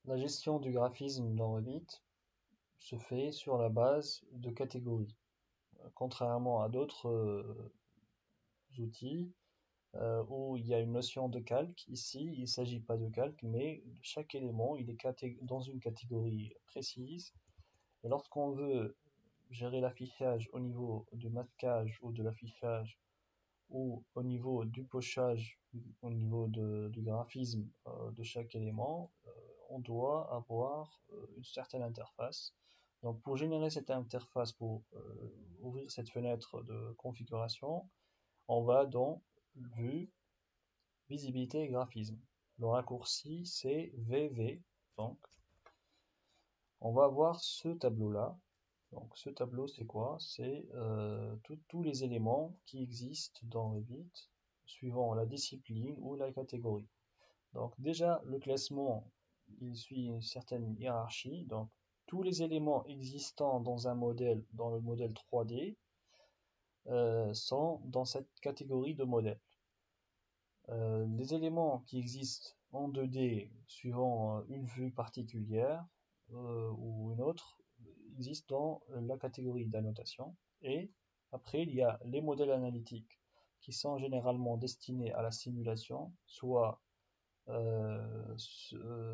La gestion du graphisme dans Revit se fait sur la base de catégories. Contrairement à d'autres outils où il y a une notion de calque, ici il ne s'agit pas de calque, mais chaque élément il est dans une catégorie précise. Et lorsqu'on veut gérer l'affichage au niveau du masquage ou de l'affichage ou au niveau du pochage, au niveau du graphisme de chaque élément, on doit avoir une certaine interface. Donc pour générer cette interface, pour ouvrir cette fenêtre de configuration, on va dans Vue, Visibilité et Graphisme. Le raccourci c'est VV. Donc on va avoir ce tableau-là. Donc ce tableau c'est quoi? C'est tous les éléments qui existent dans Revit suivant la discipline ou la catégorie. Donc déjà le classement il suit une certaine hiérarchie. Donc tous les éléments existants dans un modèle, dans le modèle 3D, sont dans cette catégorie de modèle. Les éléments qui existent en 2D suivant une vue particulière ou une autre existent dans la catégorie d'annotation. Et après, il y a les modèles analytiques qui sont généralement destinés à la simulation, soit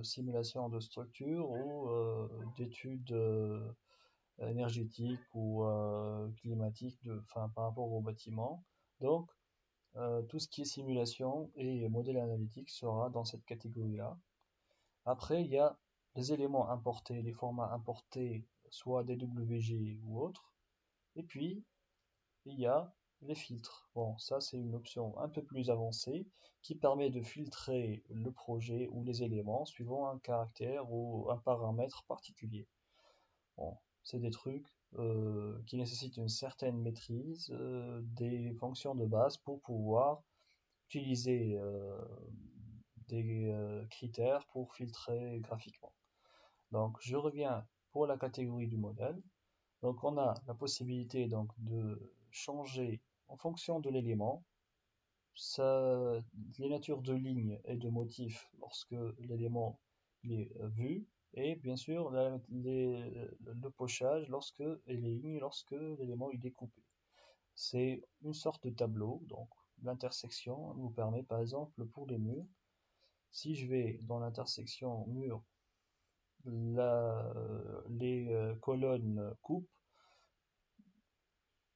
simulation de structure ou d'études énergétiques ou climatiques par rapport au bâtiment. Donc, tout ce qui est simulation et modèle analytique sera dans cette catégorie-là. Après, il y a les éléments importés, les formats importés, soit DWG ou autres. Et puis, il y a les filtres. Bon, ça c'est une option un peu plus avancée qui permet de filtrer le projet ou les éléments suivant un caractère ou un paramètre particulier. Bon, c'est des trucs qui nécessitent une certaine maîtrise des fonctions de base pour pouvoir utiliser des critères pour filtrer graphiquement. Donc je reviens pour la catégorie du modèle. Donc on a la possibilité donc de changer en fonction de l'élément les natures de lignes et de motifs lorsque l'élément est vu, et bien sûr le pochage et les lignes lorsque l'élément est découpé. C'est une sorte de tableau. Donc l'intersection nous permet par exemple pour les murs, si je vais dans l'intersection mur, les colonnes coupent.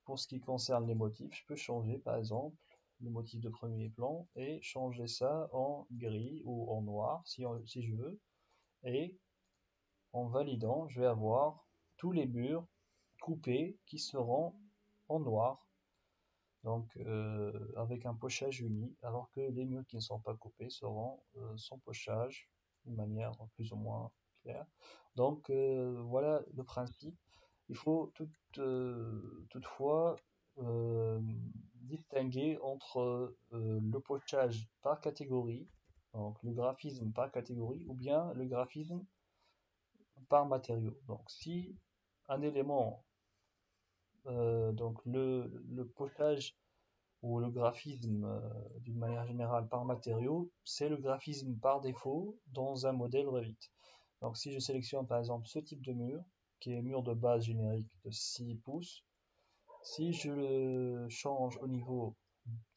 Pour ce qui concerne les motifs, je peux changer par exemple le motif de premier plan et changer ça en gris ou en noir si je veux. Et en validant, je vais avoir tous les murs coupés qui seront en noir. Donc avec un pochage uni, alors que les murs qui ne sont pas coupés seront sans pochage, d'une manière plus ou moins claire. Donc voilà le principe. Il faut toutefois euh, distinguer entre le pochage par catégorie, donc le graphisme par catégorie, ou bien le graphisme par matériau. Donc si un élément, donc le pochage ou le graphisme d'une manière générale par matériau, c'est le graphisme par défaut dans un modèle Revit. Donc si je sélectionne par exemple ce type de mur, qui est mur de base générique de 6 pouces, si je le change au niveau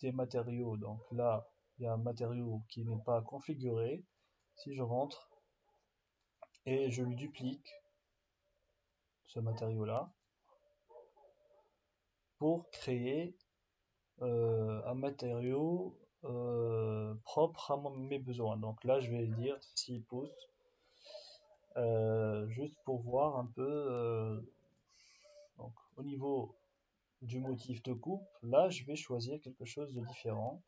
des matériaux, donc là il y a un matériau qui n'est pas configuré, si je rentre et je lui duplique ce matériau là pour créer un matériau propre à mes besoins. Donc là, je vais dire 6 pouces, juste pour voir un peu. Donc, au niveau du motif de coupe, là, je vais choisir quelque chose de différent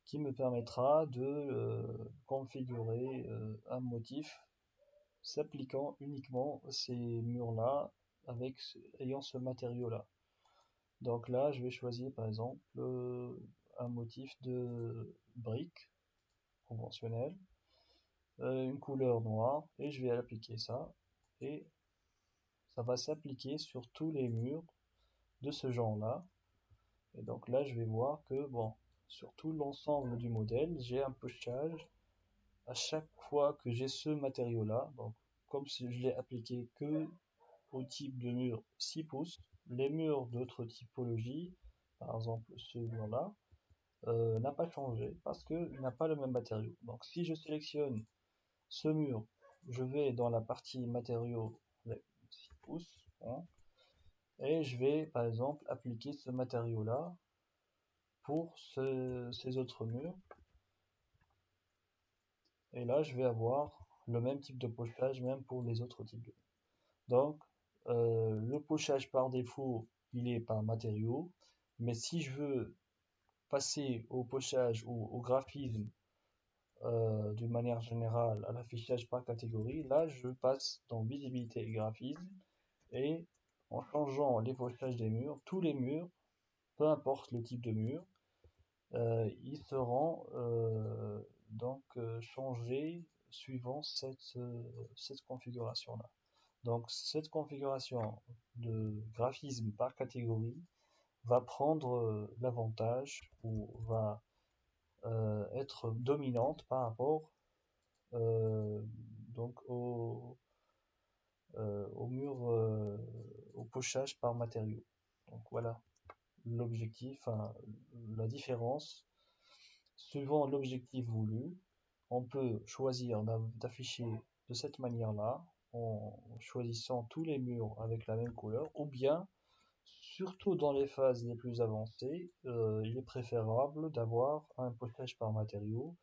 qui me permettra de configurer un motif s'appliquant uniquement à ces murs-là ayant ce matériau-là. Donc là, je vais choisir par exemple un motif de brique conventionnel, une couleur noire, et je vais appliquer ça. Et ça va s'appliquer sur tous les murs de ce genre-là. Et donc là, je vais voir que, bon, sur tout l'ensemble du modèle, j'ai un pochage à chaque fois que j'ai ce matériau-là, donc comme si je l'ai appliqué que au type de mur 6 pouces, les murs d'autres typologies, par exemple ce mur-là, n'a pas changé parce qu'il n'a pas le même matériau. Donc si je sélectionne ce mur, je vais dans la partie matériaux avec 6 pouces, hein, et je vais par exemple appliquer ce matériau-là pour ces autres murs. Et là, je vais avoir le même type de pochage même pour les autres types de murs. Donc, le pochage par défaut, il est par matériau. Mais si je veux passer au pochage ou au graphisme d'une manière générale, à l'affichage par catégorie, là, je passe dans visibilité et graphisme. Et en changeant les pochages des murs, tous les murs, peu importe le type de mur, ils seront donc changés suivant cette configuration-là. Donc cette configuration de graphisme par catégorie va prendre l'avantage ou va être dominante par rapport euh, donc au mur, au pochage par matériaux. Donc voilà l'objectif, enfin, la différence. Suivant l'objectif voulu, on peut choisir d'afficher de cette manière-là, en choisissant tous les murs avec la même couleur, ou bien, surtout dans les phases les plus avancées, il est préférable d'avoir un pochage par matériaux.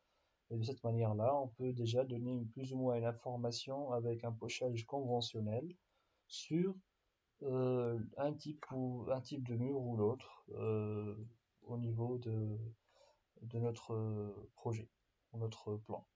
Et de cette manière-là, on peut déjà donner plus ou moins une information avec un pochage conventionnel sur un type de mur ou l'autre au niveau de notre projet, notre plan.